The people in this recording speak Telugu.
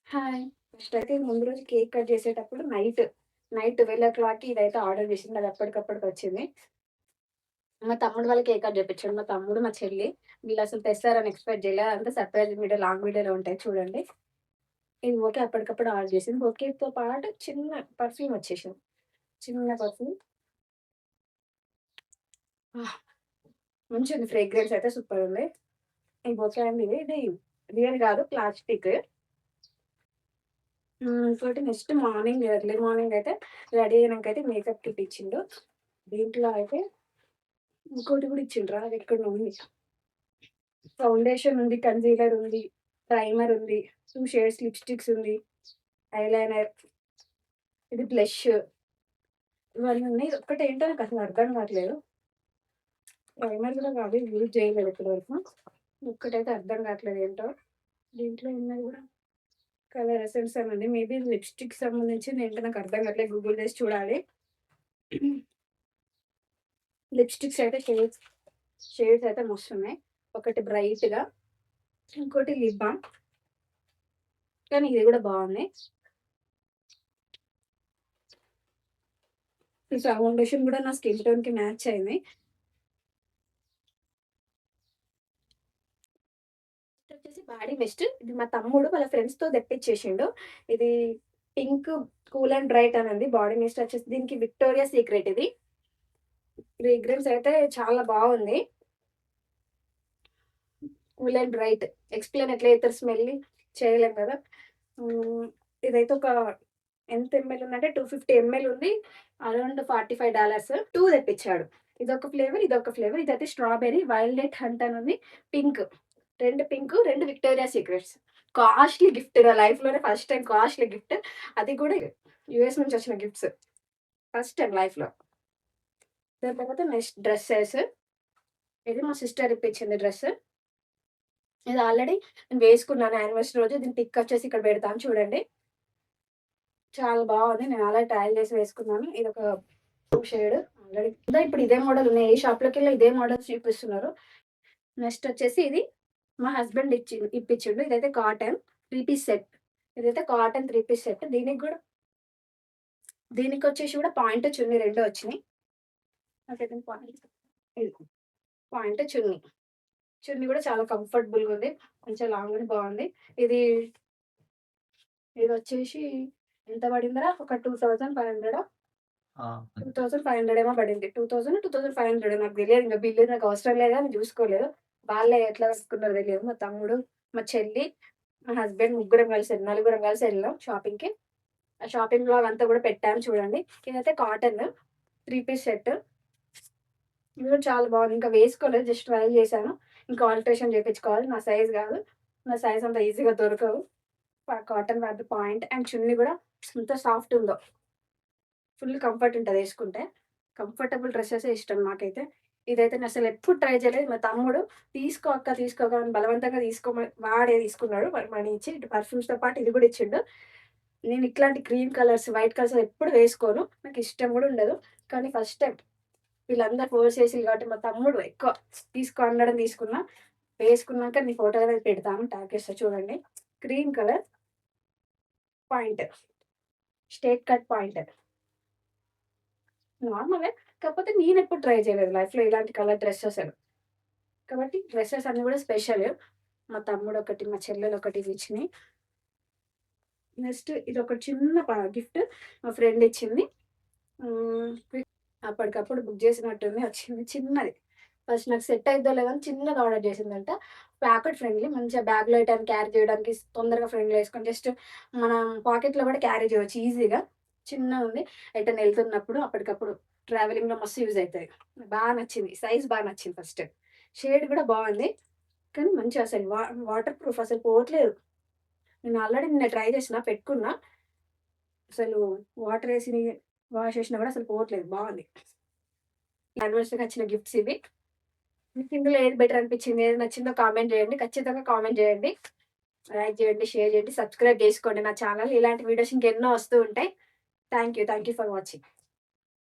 హాయ్. ఫస్ట్ అయితే ముందు రోజు కేక్ కట్ చేసేటప్పుడు నైట్ 12:00కి ఇదైతే ఆర్డర్ చేసింది. అది అప్పటికప్పటికొచ్చింది. మా తమ్ముడు వాళ్ళ కేక్ కట్ చేపిచ్చాడు. మా తమ్ముడు, మా చెల్లి వీళ్ళసలు తెస్తారని ఎక్స్‌పెక్ట్ చేయలే. అదంతా సర్ప్రైజ్ వీడియో, లాంగ్ వీడియోలో ఉంటాయి చూడండి. ఇది ఓకే అప్పటికప్పుడు ఆర్డర్ చేసింది. బొకేతో పాటు చిన్న పర్ఫ్యూమ్ వచ్చేసింది. చిన్న పర్ఫ్యూమ్. ఆహ్! మంచిగుంది. ఫ్రేగ్రెన్స్ అయితే సూపరుంది. ఈ బొకే అండి ఇది రియల్ కాదు ప్లాస్టిక్. ఇంకోటి నెక్స్ట్ మార్నింగ్ ఎర్లీ మార్నింగ్ అయితే రెడీ అయినంకైతే మేకప్ కిట్ ఇచ్చిండు. దీంట్లో అయితే ఇంకోటి గూడా ఇచ్చిండ్రా అదెక్కడనో ఉంది. ఫౌండేషన్ ఉంది, కన్సీలర్ ఉంది, ప్రైమర్ ఉంది, 2 షేడ్స్ లిప్‌స్టిక్స్ ఉంది, ఐలైనర్, ఇది బ్లష్ ఇవన్నీ ఉన్నాయి. ఒక్కటేంటో నాకసలు అర్థం కావట్లేదు. ప్రైమర్ గూడా కాదు యూజ్ చేయలేదు ఇప్పటి వరకు. ఒక్కటైతే అర్థం కావట్లేదు ఏంటో. దీంట్లో ఉన్నది గూడా కలర్ ఎసెన్స్ అని ఉంది. మేబీ లిప్‌స్టిక్‌కి సంబంధించింది ఏంటో నాకు అర్థం కావట్లేదు. గూగుల్ చేసి చూడాలి. లిప్‌స్టిక్స్ అయితే షేడ్స్ అయితే మస్తున్నాయి. ఒకటి బ్రైట్‌గా, ఇంకోటి లిప్ బామ్. కానీ ఇది గూడా బావుంది. ఈ ఫౌండేషన్ గూడా నా స్కిన్ టోన్‌కి మ్యాచ్ అయింది. ఇదొచ్చేసి బాడీ మిస్ట్. ఇది మా తమ్ముడు వాళ్ళ ఫ్రెండ్స్‌తో తెప్పిచ్చేషిండు. ఇది పింక్ కూల్ అండ్ బ్రైట్ అని ఉంది. బాడీ మిస్ట్ వచ్చేసి దీనికి విక్టోరియా సీక్రెట్ ఇది. ఫ్రేగ్రెన్స్ అయితే చాలా బావుంది. Cool and bright. ఎక్స్‌ప్లెయిన్ ఎట్లా చేత్తరు స్మెల్‌ని చేయలేం గదా! హ్మ్. ఇదైతే ఒక ఎంత ఎంఎల్ ఉందంటే 250 ఎంఎల్ ఉంది. అరౌండ్ $45 2 తెప్పిచ్చాడు. ఇదొక ఫ్లేవర్. ఇదైతే స్ట్రాబెర్రీ, వైలెట్ హంట్ అని ఉంది. Pink. 2 pink, 2 Victoria secrets. Costly gift నా లైఫ్‌లోనే ఫస్ట్ టైమ్ కాస్ట్‌లీ గిఫ్ట్. అది కూడా యూఎస్ నుంచి వచ్చిన గిఫ్ట్స్. ఫస్ట్ టైమ్ లైఫ్‌లో. దాని తర్వాత నెక్స్ట్ డ్రెసెస్. ఇది మా సిస్టర్ ఇప్పించింది డ్రెస్. ఇది ఆల్రెడీ నేను వేసుకున్నాను యానివర్సరీ రోజు. దీని పిక్ వచ్చేసి ఇక్కడ పెడతాను చూడండి. చాలా బావుంది. నేను ఆల్రెడీ ట్రయల్ చేసి వేసుకున్నాను. ఇదొక బ్లూ షేడ్ ఆల్రెడీ ఇప్పుడు ఇదే మోడల్ ఉన్నాయి. ఏ షాప్‌లోకెళ్ళినా ఇదే మోడల్స్ చూపిస్తున్నారు. నెక్స్ట్ వచ్చేసి ఇది మా హస్బెండ్ ఇప్పించిండు. ఇదైతే కాటన్ 3 పీస్ సెట్. ఇదైతే కాటన్ 3 పీస్ సెట్. దీనికొచ్చేసి కూడా పాయింట్, చున్నీ 2 వచ్చినాయి. నాకైతే పాయింట్ ఇది పాయింట్, చున్నీ. చున్నీ కూడా చాలా కంఫర్టబుల్‌గా ఉంది. కొంచెం లాంగ్ ఉంది బావుంది. ఇది ఇదొచ్చేసి ఎంత పడిందిరా? ఒక 2500 ఆ! 2500 ఏమో పడింది. 2000, 2500 నాకు తెలియదు. ఇంక బిల్లు నాకు అవసరం లేదు అని చూసుకోలేదు. వాళ్ళే ఎట్లా కట్టుకున్నారో తెలియదు. మా తమ్ముడు, మా చెల్లి, మా హస్బెండ్ నలుగురం కలిసి ఎళ్ళాం షాపింగ్‌కి. ఆ షాపింగ్ వ్లాగ్ అంతా కూడా పెట్టాను చూడండి. ఇదైతే కాటన్ 3 పీస్ సెట్. ఇది కూడా చాలా బాగుంది. ఇంకా వేసుకోలేదు. జస్ట్ ట్రయల్ చేశాను. ఇంకా ఆల్టరేషన్ చేపించుకోవాలి. నా సైజ్ కాదు. నా సైజ్ అంత ఈజీగా దొరకవు. కాటన్ వాటి పాయింట్ అండ్ చున్నీ కూడా ఎంత సాఫ్ట్ ఉందో. ఫుల్ కంఫర్ట్ ఉంటది యేసుకుంటే. కంఫర్టబుల్ డ్రెసెసే ఇష్టం నాకైతే. ఇదైతే నేనసలెప్పుడు ట్రై చేయలేదు. మా తమ్ముడు తీసుకో అక్క, తీసుకో అక్క అని బలవంతంగా వాడే తీసుకున్నాడు. మనీ ఇచ్చి. ఇటు పర్ఫ్యూమ్స్‌తో పాటు ఇది కూడా ఇచ్చిండు. నేను ఇట్లాంటి క్రీమ్ కలర్స్, వైట్ కలర్స్ ఎప్పుడు వేసుకోను. నాకిష్టం కూడా ఉండదు. కానీ ఫస్ట్ టైమ్ వీళ్ళందరూ ఫోర్స్ చేసిర్రు కాబట్టి మా తమ్ముడు ఎక్కువ తీసుకో అనడం తీసుకున్నా. వేసుకున్నాక నీ ఫోటో అనేది పెడతాను. ట్యాగ్ చేస్తా చూడండి. Cream colour point. Straight cut point. నార్మలే. కాకపోతే నేనెప్పుడు ట్రై చేయలేదు లైఫ్‌లో ఇలాంటి కలర్ డ్రెసెస్. కాబట్టి డ్రెసెస్ అన్నీ గూడా స్పెషల్. మా తమ్ముడొకటి, మా చెల్లెలొకటి ఇవిచ్చినియి. నెక్స్ట్ ఇదొక చిన్న గిఫ్ట్ మా ఫ్రెండ్ ఇచ్చింది. అప్పటికప్పుడు బుక్ చేసినట్టుంది వచ్చింది చిన్నది. ఫస్ట్ నాకు సెట్ అయిద్దో లేదో అని చిన్నది ఆర్డర్ చేసిందంట. పాకెట్ ఫ్రెండ్లీ మంచిగా బ్యాగ్‌లో ఎటైనా క్యారీ చేయడానికి తొందరగా ఫ్రెండ్‌లో ఏసుకొని జస్ట్ మనం పాకెట్‌లో కూడా క్యారీ చేయొచ్చు ఈజీగా. చిన్నగుంది. ఎటైనా ఎళ్తున్నప్పుడు అప్పటికప్పుడు ట్రావెలింగ్‌లో మస్తు యూజ్ అయితది. నచ్చింది. సైజ్ నచ్చింది ఫస్ట్. షేడ్ కూడా బావుంది. కానీ మంచిగా అసలు వాటర్ ప్రూఫ్ అసలు పోవట్లేదు. నేను ఆల్రెడీ నిన్న ట్రై చేసిన పెట్టుకున్నా. అసలు వాటరేసి వాష్ చేసినా కూడా అసలు పోవట్లేదు. బావుంది. యానివర్సరీకి వచ్చిన గిఫ్ట్స్ ఇవి. మీకు ఇందులో ఏది బెటర్ అనిపించింది? ఏది నచ్చిందో కామెంట్ చేయండి. ఖచ్చితంగా కామెంట్ చేయండి. లైక్ చేయండి, షేర్ చేయండి, సబ్స్క్రైబ్ చేసుకోండి నా ఛానల్. ఇలాంటి వీడియోస్ ఇంకెన్నో వస్తూ ఉంటాయి. Thank you for watching.